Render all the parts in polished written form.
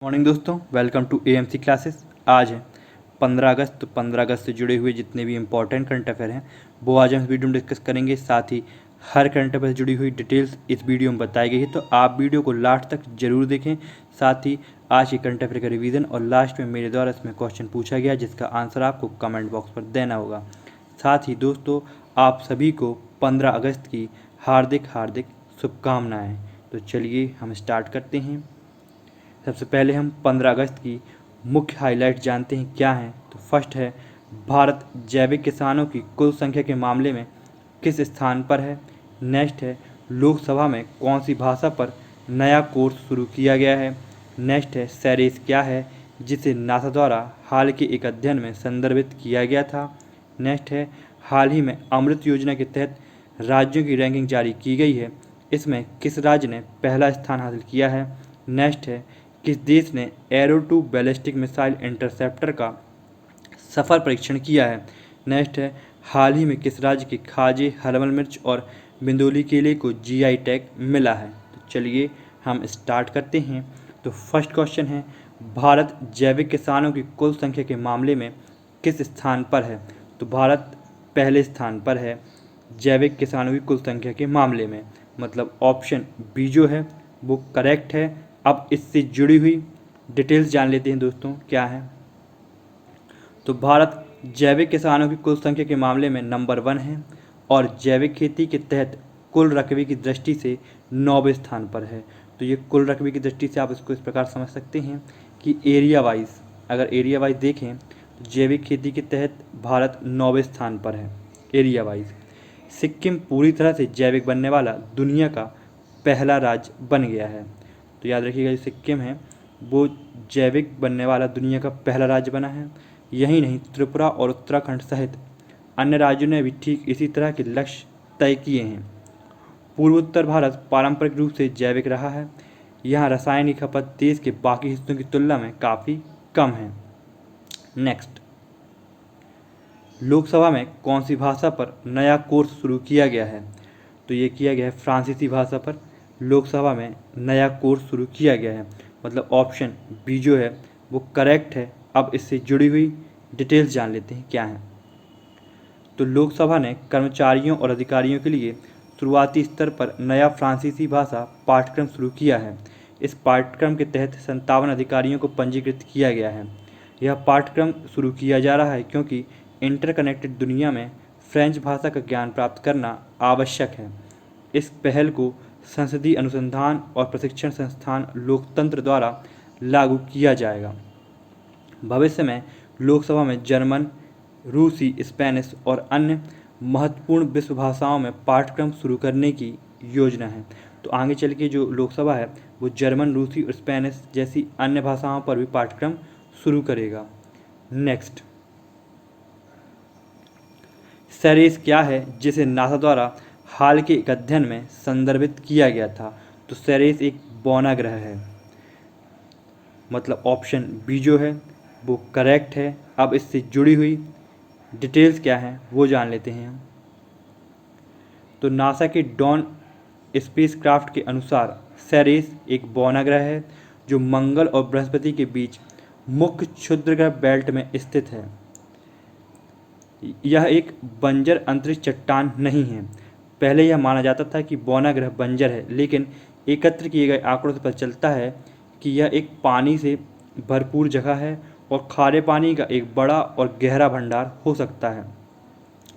Morning दोस्तों, welcome to AMC classes. आज है 15 अगस्त। तो 15 अगस्त से जुड़े हुए जितने भी इंपॉर्टेंट करंट अफेयर हैं वो आज हम इस वीडियो में डिस्कस करेंगे। साथ ही हर करंट अफेयर से जुड़ी हुई डिटेल्स इस वीडियो में बताई गई है, तो आप वीडियो को लास्ट तक जरूर देखें। साथ ही आज के करंट अफेयर का रिवीजन और लास्ट में मेरे द्वारा इसमें क्वेश्चन पूछा गया जिसका आंसर आपको कमेंट बॉक्स पर देना होगा। साथ ही दोस्तों, आप सभी को 15 अगस्त की हार्दिक हार्दिक शुभकामनाएँ। तो चलिए हम स्टार्ट करते हैं। सबसे पहले हम 15 अगस्त की मुख्य हाइलाइट जानते हैं क्या हैं। तो फर्स्ट है, भारत जैविक किसानों की कुल संख्या के मामले में किस स्थान पर है। नेक्स्ट है, लोकसभा में कौन सी भाषा पर नया कोर्स शुरू किया गया है। नेक्स्ट है, सेरेस क्या है जिसे नासा द्वारा हाल के एक अध्ययन में संदर्भित किया गया था। नेक्स्ट है, हाल ही में अमृत योजना के तहत राज्यों की रैंकिंग जारी की गई है, इसमें किस राज्य ने पहला स्थान हासिल किया है। नेक्स्ट है, किस देश ने Arrow two ballistic missile interceptor का सफल परीक्षण किया है। नेक्स्ट है, हाल ही में किस राज्य के खाजे, हरमल मिर्च और बिंदोली केले को जीआई टैग मिला है। तो चलिए हम स्टार्ट करते हैं। तो फर्स्ट क्वेश्चन है, भारत जैविक किसानों की कुल संख्या के मामले में किस स्थान पर है। तो भारत पहले स्थान पर है जैविक किसानों की कुल संख्या के मामले में, मतलब ऑप्शन बी जो है वो करेक्ट है। अब इससे जुड़ी हुई डिटेल्स जान लेते हैं दोस्तों क्या है। तो भारत जैविक किसानों की कुल संख्या के मामले में नंबर 1 है और जैविक खेती के तहत कुल रकबे की दृष्टि से 9वें स्थान पर है। तो ये कुल रकबे की दृष्टि से आप इसको इस प्रकार समझ सकते हैं कि एरिया वाइज, अगर एरिया वाइज देखें तो जैविक खेती के तहत भारत 9वें स्थान पर है एरिया वाइज। सिक्किम पूरी तरह से जैविक बनने वाला दुनिया का पहला राज्य बन गया है। तो याद रखिएगा, जो सिक्किम है वो जैविक बनने वाला दुनिया का पहला राज्य बना है। यही नहीं, त्रिपुरा और उत्तराखंड सहित अन्य राज्यों ने भी ठीक इसी तरह के लक्ष्य तय किए हैं। पूर्वोत्तर भारत पारंपरिक रूप से जैविक रहा है। यहाँ रसायन की खपत देश के बाकी हिस्सों की तुलना में काफ़ी कम है। नेक्स्ट, लोकसभा में कौन सी भाषा पर नया कोर्स शुरू किया गया है। तो ये किया गया है फ्रांसीसी भाषा पर लोकसभा में नया कोर्स शुरू किया गया है, मतलब ऑप्शन बी जो है वो करेक्ट है। अब इससे जुड़ी हुई डिटेल्स जान लेते हैं क्या है। तो लोकसभा ने कर्मचारियों और अधिकारियों के लिए शुरुआती स्तर पर नया फ्रांसीसी भाषा पाठ्यक्रम शुरू किया है। इस पाठ्यक्रम के तहत 57 अधिकारियों को पंजीकृत किया गया है। यह पाठ्यक्रम शुरू किया जा रहा है क्योंकि इंटरकनेक्टेड दुनिया में फ्रेंच भाषा का ज्ञान प्राप्त करना आवश्यक है। इस पहल को संसदीय अनुसंधान और प्रशिक्षण संस्थान लोकतंत्र द्वारा लागू किया जाएगा। भविष्य में लोकसभा में जर्मन, रूसी, स्पेनिश और अन्य महत्वपूर्ण विश्व भाषाओं में पाठ्यक्रम शुरू करने की योजना है। तो आगे चल के जो लोकसभा है वो जर्मन, रूसी और स्पेनिश जैसी अन्य भाषाओं पर भी पाठ्यक्रम शुरू करेगा। नेक्स्ट, सेरेस क्या है जिसे नासा द्वारा हाल के एक अध्ययन में संदर्भित किया गया था। तो सेरेस एक बौना ग्रह है, मतलब ऑप्शन बी जो है वो करेक्ट है। अब इससे जुड़ी हुई डिटेल्स क्या हैं वो जान लेते हैं हम। तो नासा के डॉन स्पेसक्राफ्ट के अनुसार सेरेस एक बौना ग्रह है जो मंगल और बृहस्पति के बीच मुख्य क्षुद्रग्रह बेल्ट में स्थित है। यह एक बंजर अंतरिक्ष चट्टान नहीं है। पहले यह माना जाता था कि बौना ग्रह बंजर है, लेकिन एकत्र किए गए आंकड़ों से पता चलता है कि यह एक पानी से भरपूर जगह है और खारे पानी का एक बड़ा और गहरा भंडार हो सकता है।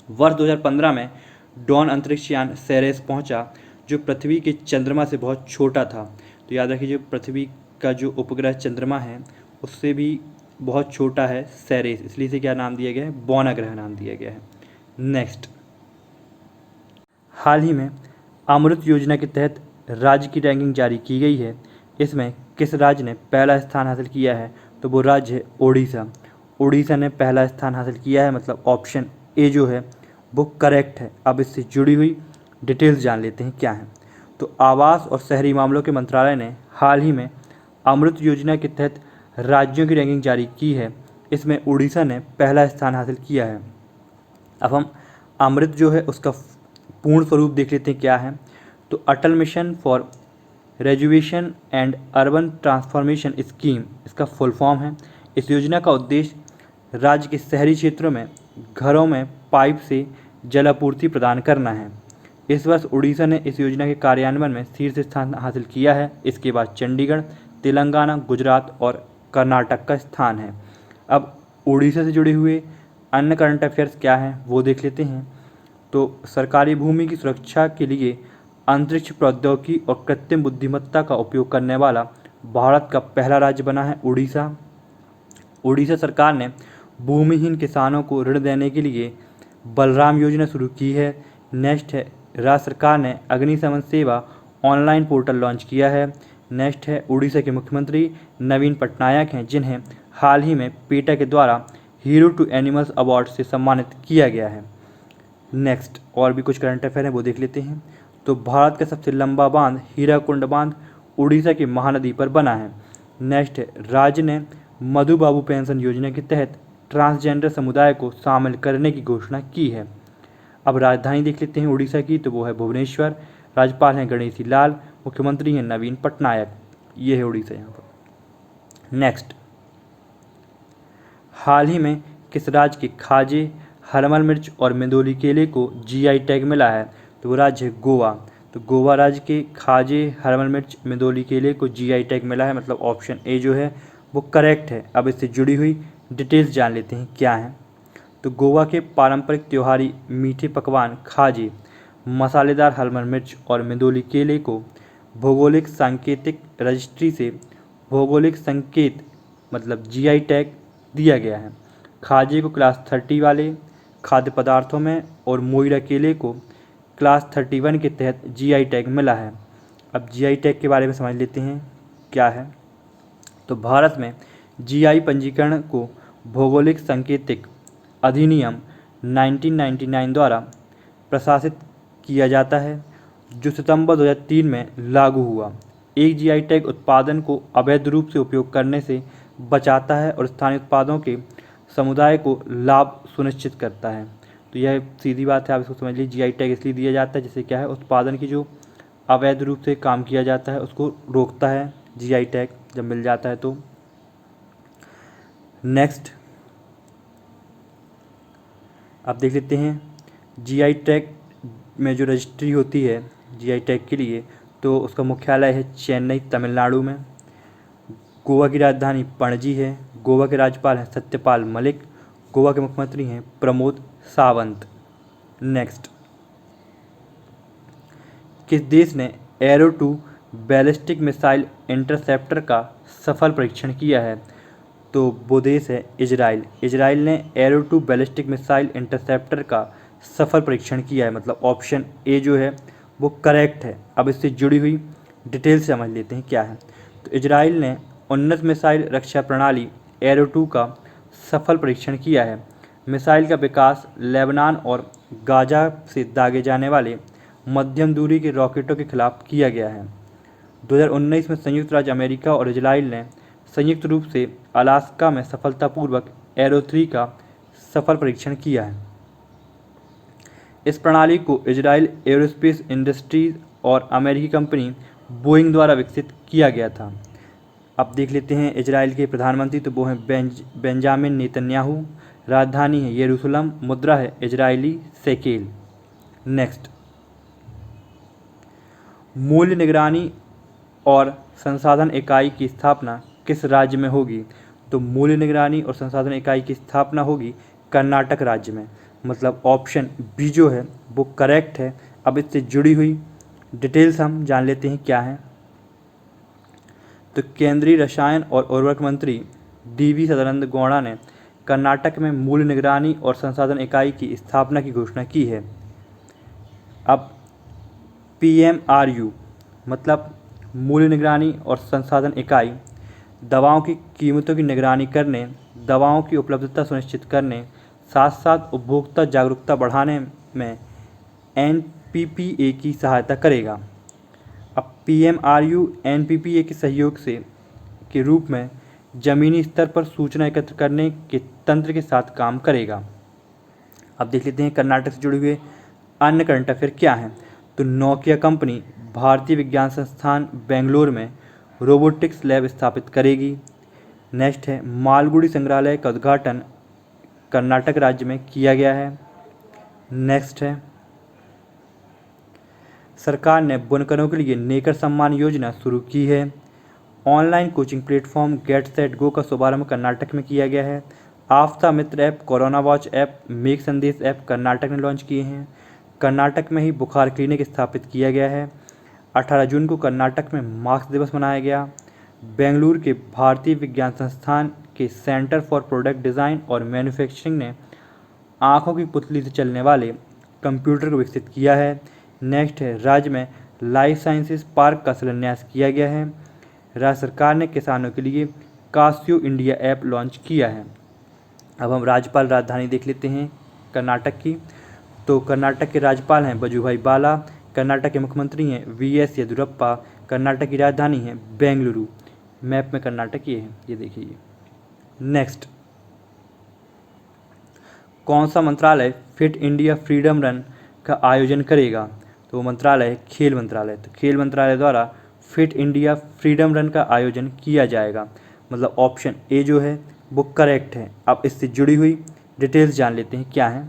वर्ष 2015 में डॉन अंतरिक्ष यान सेरेस पहुंचा जो पृथ्वी के चंद्रमा से बहुत छोटा था। तो याद रखिए, जो पृथ्वी का जो उपग्रह चंद्रमा है उससे भी बहुत छोटा है सेरेस, इसलिए इसे क्या नाम दिया गया है, बौना ग्रह नाम दिया गया है। नेक्स्ट, हाल ही में अमृत योजना के तहत राज्य की रैंकिंग जारी की गई है, इसमें किस राज्य ने पहला स्थान हासिल किया है। तो वो राज्य है उड़ीसा। उड़ीसा ने पहला स्थान हासिल किया है, मतलब ऑप्शन ए जो है वो करेक्ट है। अब इससे जुड़ी हुई डिटेल्स जान लेते हैं क्या है। तो आवास और शहरी मामलों के मंत्रालय ने हाल ही में अमृत योजना के तहत राज्यों की रैंकिंग जारी की है, इसमें उड़ीसा ने पहला स्थान हासिल किया है। अब हम अमृत जो है उसका पूर्ण स्वरूप देख लेते हैं क्या है। तो Atal mission for rejuvenation and urban transformation scheme इसका फुल फॉर्म है। इस योजना का उद्देश्य राज्य के शहरी क्षेत्रों में घरों में पाइप से जलापूर्ति प्रदान करना है। इस वर्ष उड़ीसा ने इस योजना के कार्यान्वयन में शीर्ष स्थान हासिल किया है। इसके बाद चंडीगढ़, तेलंगाना, गुजरात और कर्नाटक का स्थान है। अब उड़ीसा से जुड़े हुए अन्य करंट अफेयर्स क्या हैं वो देख लेते हैं। तो सरकारी भूमि की सुरक्षा के लिए अंतरिक्ष प्रौद्योगिकी और कृत्रिम बुद्धिमत्ता का उपयोग करने वाला भारत का पहला राज्य बना है उड़ीसा। उड़ीसा सरकार ने भूमिहीन किसानों को ऋण देने के लिए बलराम योजना शुरू की है। नेक्स्ट है, राज्य सरकार ने अग्निशमन सेवा ऑनलाइन पोर्टल लॉन्च किया है। नेक्स्ट है, उड़ीसा के मुख्यमंत्री नवीन पटनायक हैं, जिन्हें हाल ही में पेटा के द्वारा हीरो टू एनिमल्स अवार्ड से सम्मानित किया गया है। नेक्स्ट और भी कुछ करंट अफेयर हैं वो देख लेते हैं। तो भारत का सबसे लंबा बांध हीराकुंड बांध उड़ीसा की महानदी पर बना है। नेक्स्ट है, राज्य ने मधु बाबू पेंशन योजना के तहत ट्रांसजेंडर समुदाय को शामिल करने की घोषणा की है। अब राजधानी देख लेते हैं उड़ीसा की, तो वो है भुवनेश्वर। राज्यपाल हैं गणेशी लाल, मुख्यमंत्री हैं नवीन पटनायक। ये है उड़ीसा यहाँ पर। नेक्स्ट, हाल ही में किस राज्य के खाजे, हरमल मिर्च और मेंदोली केले को जीआई टैग मिला है? तो वो राज्य है गोवा। तो गोवा राज्य के खाजे, हरमल मिर्च, मेंदोली केले को जीआई टैग मिला है, मतलब ऑप्शन ए जो है वो करेक्ट है। अब इससे जुड़ी हुई डिटेल्स जान लेते हैं क्या है। तो गोवा के पारंपरिक त्योहारी मीठे पकवान खाजे, मसालेदार हरमल मिर्च और मेंदोली केले को भौगोलिक सांकेतिक रजिस्ट्री से भौगोलिक संकेत मतलब जीआई टैग दिया गया है। खाजे को क्लास 30 वाले खाद्य पदार्थों में और मोइरा केले को क्लास 31 के तहत जीआई टैग मिला है। अब जीआई टैग के बारे में समझ लेते हैं क्या है। तो भारत में जीआई पंजीकरण को भौगोलिक सांकेतिक अधिनियम 1999 द्वारा प्रशासित किया जाता है, जो सितंबर 2003 में लागू हुआ। एक जीआई टैग उत्पादन को अवैध रूप से उपयोग करने से बचाता है और स्थानीय उत्पादों के समुदाय को लाभ सुनिश्चित करता है। तो यह सीधी बात है, आप इसको समझ लीजिए। जीआई टैग इसलिए दिया जाता है जिससे क्या है, उत्पादन की जो अवैध रूप से काम किया जाता है उसको रोकता है जीआई टैग जब मिल जाता है तो। नेक्स्ट, आप देख लेते हैं जीआई टैग में जो रजिस्ट्री होती है जीआई टैग के लिए, तो उसका मुख्यालय है चेन्नई, तमिलनाडु में। गोवा की राजधानी पणजी है। गोवा के राज्यपाल हैं सत्यपाल मलिक। गोवा के मुख्यमंत्री हैं प्रमोद सावंत। नेक्स्ट, किस देश ने एरो 2 बैलिस्टिक मिसाइल इंटरसेप्टर का सफल परीक्षण किया है? तो वो देश है इजराइल। इजराइल ने एरो 2 बैलिस्टिक मिसाइल इंटरसेप्टर का सफल परीक्षण किया है, मतलब ऑप्शन ए जो है वो करेक्ट है। अब इससे जुड़ी हुई डिटेल से समझ लेते हैं क्या है। तो इजराइल ने उन्नत मिसाइल रक्षा प्रणाली एरो 2 का सफल परीक्षण किया है। मिसाइल का विकास लेबनान और गाजा से दागे जाने वाले मध्यम दूरी के रॉकेटों के खिलाफ किया गया है। 2019 में संयुक्त राज्य अमेरिका और इजराइल ने संयुक्त रूप से अलास्का में सफलतापूर्वक एरो 3 का सफल परीक्षण किया है। इस प्रणाली को इजराइल एरोस्पेस इंडस्ट्रीज और अमेरिकी कंपनी बोइंग द्वारा विकसित किया गया था। अब देख लेते हैं इजराइल के प्रधानमंत्री, तो वो हैं बेंजामिन नेतन्याहू। राजधानी है यरूशलेम। मुद्रा है इजरायली शेकेल। नेक्स्ट, मूल्य निगरानी और संसाधन इकाई की स्थापना किस राज्य में होगी? तो मूल्य निगरानी और संसाधन इकाई की स्थापना होगी कर्नाटक राज्य में, मतलब ऑप्शन बी जो है वो करेक्ट है। अब इससे जुड़ी हुई डिटेल्स हम जान लेते हैं क्या है। तो केंद्रीय रसायन और उर्वरक मंत्री डीवी सदानंद गौड़ा ने कर्नाटक में मूल्य निगरानी और संसाधन इकाई की स्थापना की घोषणा की है। अब PMRU मतलब मूल्य निगरानी और संसाधन इकाई दवाओं की कीमतों की निगरानी करने, दवाओं की उपलब्धता सुनिश्चित करने, साथ साथ उपभोक्ता जागरूकता बढ़ाने में NPPA की सहायता करेगा। अब PMRU NPPA के सहयोग से के रूप में ज़मीनी स्तर पर सूचना एकत्र करने के तंत्र के साथ काम करेगा। अब देख लेते हैं कर्नाटक से जुड़े हुए अन्य करंट अफेयर क्या हैं। तो नोकिया कंपनी भारतीय विज्ञान संस्थान बेंगलोर में रोबोटिक्स लैब स्थापित करेगी। नेक्स्ट है मालगुडी संग्रहालय का उद्घाटन कर्नाटक राज्य में किया गया है। नेक्स्ट है सरकार ने बुनकरों के लिए नेकर सम्मान योजना शुरू की है। Online coaching platform get set go का शुभारंभ कर्नाटक में किया गया है। आस्था मित्र ऐप, कोरोना वॉच ऐप, मेघ संदेश ऐप कर्नाटक ने लॉन्च किए हैं। कर्नाटक में ही बुखार क्लिनिक स्थापित किया गया है। 18 जून को कर्नाटक में मास्क दिवस मनाया गया। बेंगलुरु के भारतीय विज्ञान संस्थान के सेंटर फॉर प्रोडक्ट डिज़ाइन और मैन्युफैक्चरिंग ने आँखों की पुतली से चलने वाले कंप्यूटर को विकसित किया है। नेक्स्ट है राज्य में लाइफ साइंसेज पार्क का शिलान्यास किया गया है। राज्य सरकार ने किसानों के लिए कास्यो इंडिया ऐप लॉन्च किया है। अब हम राज्यपाल राजधानी देख लेते हैं कर्नाटक की। तो कर्नाटक के राज्यपाल हैं वजुभाई बाला। कर्नाटक के मुख्यमंत्री हैं वीएस येदियुरप्पा। कर्नाटक की राजधानी है बेंगलुरु। मैप में कर्नाटक ये है, ये देखिए। नेक्स्ट, कौन सा मंत्रालय फिट इंडिया फ्रीडम रन का आयोजन करेगा? तो वो मंत्रालय है खेल मंत्रालय। तो खेल मंत्रालय द्वारा फिट इंडिया फ्रीडम रन का आयोजन किया जाएगा। मतलब ऑप्शन ए जो है वो करेक्ट है। अब इससे जुड़ी हुई डिटेल्स जान लेते हैं क्या है।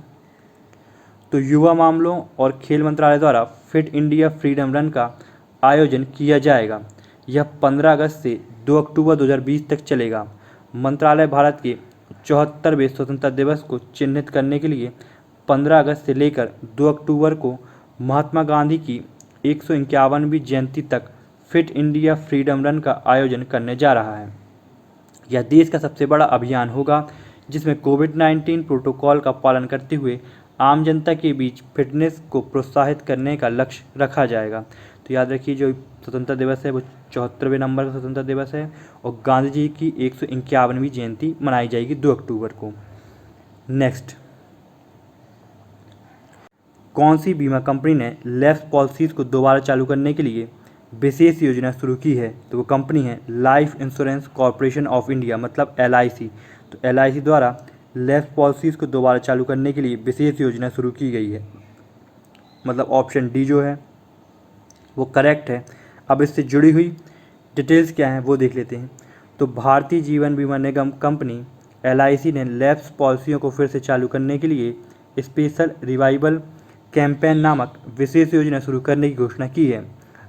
तो युवा मामलों और खेल मंत्रालय द्वारा फिट इंडिया फ्रीडम रन का आयोजन किया जाएगा। यह 15 अगस्त से 2 अक्टूबर 2020 तक चलेगा। मंत्रालय भारत के 74वें स्वतंत्रता दिवस को चिन्हित करने के लिए 15 अगस्त से लेकर 2 अक्टूबर को महात्मा गांधी की 151वीं जयंती तक फिट इंडिया फ्रीडम रन का आयोजन करने जा रहा है। यह देश का सबसे बड़ा अभियान होगा जिसमें कोविड-19 प्रोटोकॉल का पालन करते हुए आम जनता के बीच फिटनेस को प्रोत्साहित करने का लक्ष्य रखा जाएगा। तो याद रखिए जो स्वतंत्रता दिवस है वो 74वें नंबर का स्वतंत्रता दिवस है और गांधी जी की 151वीं जयंती मनाई जाएगी 2 अक्टूबर को। नेक्स्ट, कौन सी बीमा कंपनी ने लैप्स पॉलिसीज़ को दोबारा चालू करने के लिए विशेष योजना शुरू की है? तो वो कंपनी है life insurance corporation of India, मतलब LIC। तो LIC द्वारा लैप्स पॉलिसीज़ को दोबारा चालू करने के लिए विशेष योजना शुरू की गई है। मतलब ऑप्शन डी जो है वो करेक्ट है। अब इससे जुड़ी हुई डिटेल्स क्या हैं वो देख लेते हैं। तो भारतीय जीवन बीमा निगम कंपनी LIC ने लैप्स पॉलिसियों को फिर से चालू करने के लिए स्पेशल रिवाइवल कैंपेन नामक विशेष योजना शुरू करने की घोषणा की है।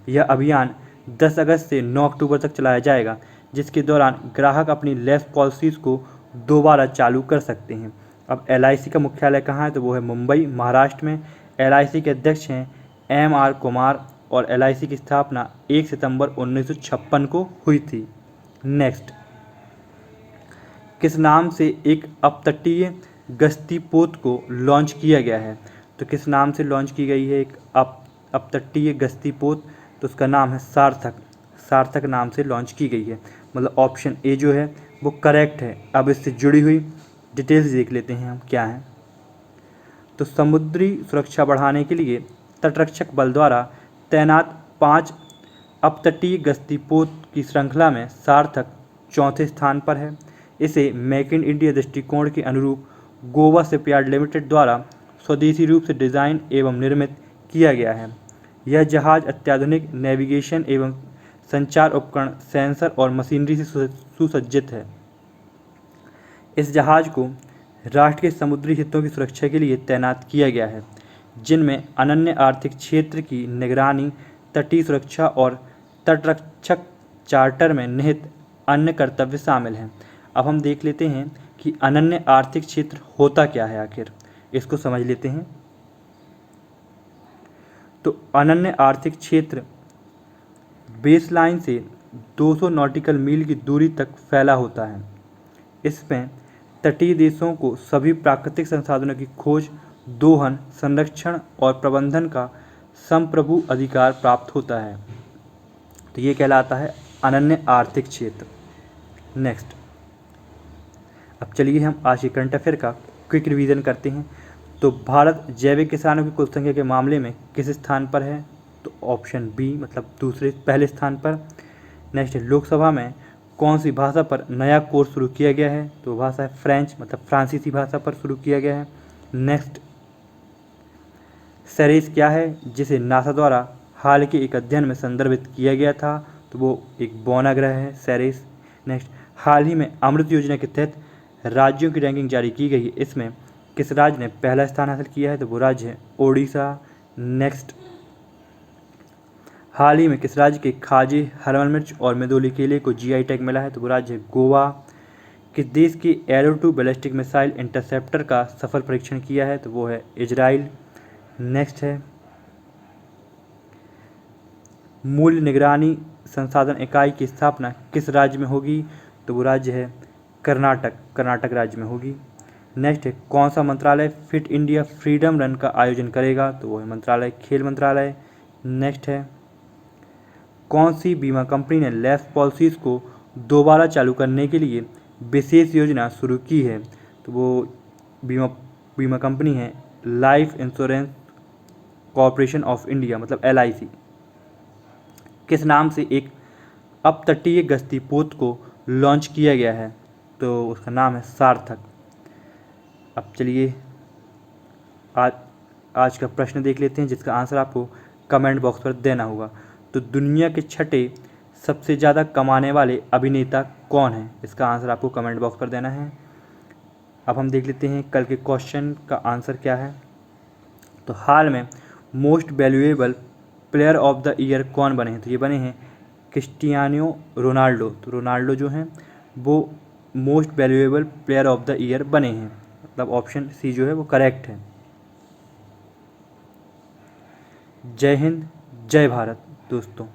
यह अभियान 10 अगस्त से 9 अक्टूबर तक चलाया जाएगा, जिसके दौरान ग्राहक अपनी लैप्स पॉलिसीज़ को दोबारा चालू कर सकते हैं। अब LIC का मुख्यालय कहाँ है? तो वो है मुंबई, महाराष्ट्र में। LIC के अध्यक्ष हैं MR कुमार और LIC की स्थापना 1 सितंबर 1956 को हुई थी। नेक्स्ट, किस नाम से एक अपतटीय गश्ती पोत को लॉन्च किया गया है? तो किस नाम से लॉन्च की गई है एक अपतटीय गश्ती पोत? तो उसका नाम है सार्थक। सार्थक नाम से लॉन्च की गई है। मतलब ऑप्शन ए जो है वो करेक्ट है। अब इससे जुड़ी हुई डिटेल्स देख लेते हैं हम क्या हैं। तो समुद्री सुरक्षा बढ़ाने के लिए तटरक्षक बल द्वारा तैनात 5 अपतटीय गश्ती पोत की श्रृंखला में सार्थक चौथे स्थान पर है। इसे मेक इन इंडिया दृष्टिकोण के अनुरूप गोवा शिपयार्ड लिमिटेड द्वारा स्वदेशी रूप से डिज़ाइन एवं निर्मित किया गया है। यह जहाज़ अत्याधुनिक नेविगेशन एवं संचार उपकरण, सेंसर और मशीनरी से सुसज्जित है। इस जहाज़ को राष्ट्र के समुद्री हितों की सुरक्षा के लिए तैनात किया गया है, जिनमें अनन्य आर्थिक क्षेत्र की निगरानी, तटीय सुरक्षा और तटरक्षक चार्टर में निहित अन्य कर्तव्य शामिल हैं। अब हम देख लेते हैं कि अनन्य आर्थिक क्षेत्र होता क्या है, आखिर इसको समझ लेते हैं। तो अनन्य आर्थिक क्षेत्र बेसलाइन से 200 नॉटिकल मील की दूरी तक फैला होता है। इसमें तटीय देशों को सभी प्राकृतिक संसाधनों की खोज, दोहन, संरक्षण और प्रबंधन का संप्रभु अधिकार प्राप्त होता है। तो ये कहलाता है अनन्य आर्थिक क्षेत्र। नेक्स्ट, अब चलिए हम आज के करंट अफेयर का क्विक रिवीजन करते हैं। तो भारत जैविक किसानों की कुल संख्या के मामले में किस स्थान पर है? तो ऑप्शन बी, मतलब पहले स्थान पर। नेक्स्ट है, लोकसभा में कौन सी भाषा पर नया कोर्स शुरू किया गया है? तो भाषा है फ्रेंच, मतलब फ्रांसीसी भाषा पर शुरू किया गया है। नेक्स्ट, सेरेस क्या है जिसे नासा द्वारा हाल के एक अध्ययन में संदर्भित किया गया था, तो वो एक बौना ग्रह है, सेरेस। नेक्स्ट, हाल ही में अमृत योजना के तहत राज्यों की रैंकिंग जारी की गई है, इसमें किस राज्य ने पहला स्थान हासिल किया है, तो वो राज्य है ओडिशा। नेक्स्ट, हाल ही में किस राज्य के खाजे, हरमल मिर्च और मेदोली केले को जीआई टैग मिला है, तो वो राज्य है गोवा। किस देश की Arrow two ballistic missile interceptor का सफल परीक्षण किया है, तो वो है इजराइल। नेक्स्ट है, मूल्य निगरानी संसाधन इकाई की स्थापना किस राज्य में होगी, तो वो राज्य है कर्नाटक राज्य में होगी। नेक्स्ट है, कौन सा मंत्रालय फिट इंडिया फ्रीडम रन का आयोजन करेगा, तो वो है मंत्रालय खेल मंत्रालय। नेक्स्ट है, कौन सी बीमा कंपनी ने लैप्स पॉलिसीज़ को दोबारा चालू करने के लिए विशेष योजना शुरू की है, तो वो बीमा कंपनी है life insurance corporation of India, मतलब LIC। किस नाम से एक अपतटीय गश्ती पोत को लॉन्च किया गया है, तो उसका नाम है सार्थक। अब चलिए आज का प्रश्न देख लेते हैं, जिसका आंसर आपको कमेंट बॉक्स पर देना होगा। तो दुनिया के छठे सबसे ज़्यादा कमाने वाले अभिनेता कौन है, इसका आंसर आपको कमेंट बॉक्स पर देना है। अब हम देख लेते हैं कल के क्वेश्चन का आंसर क्या है। तो हाल में most valuable player of the year कौन बने हैं, तो ये बने हैं क्रिस्टियानो रोनाल्डो। तो रोनाल्डो जो हैं वो most valuable player of the year बने हैं, मतलब ऑप्शन सी जो है वो करेक्ट है। जय हिंद, जय भारत दोस्तों।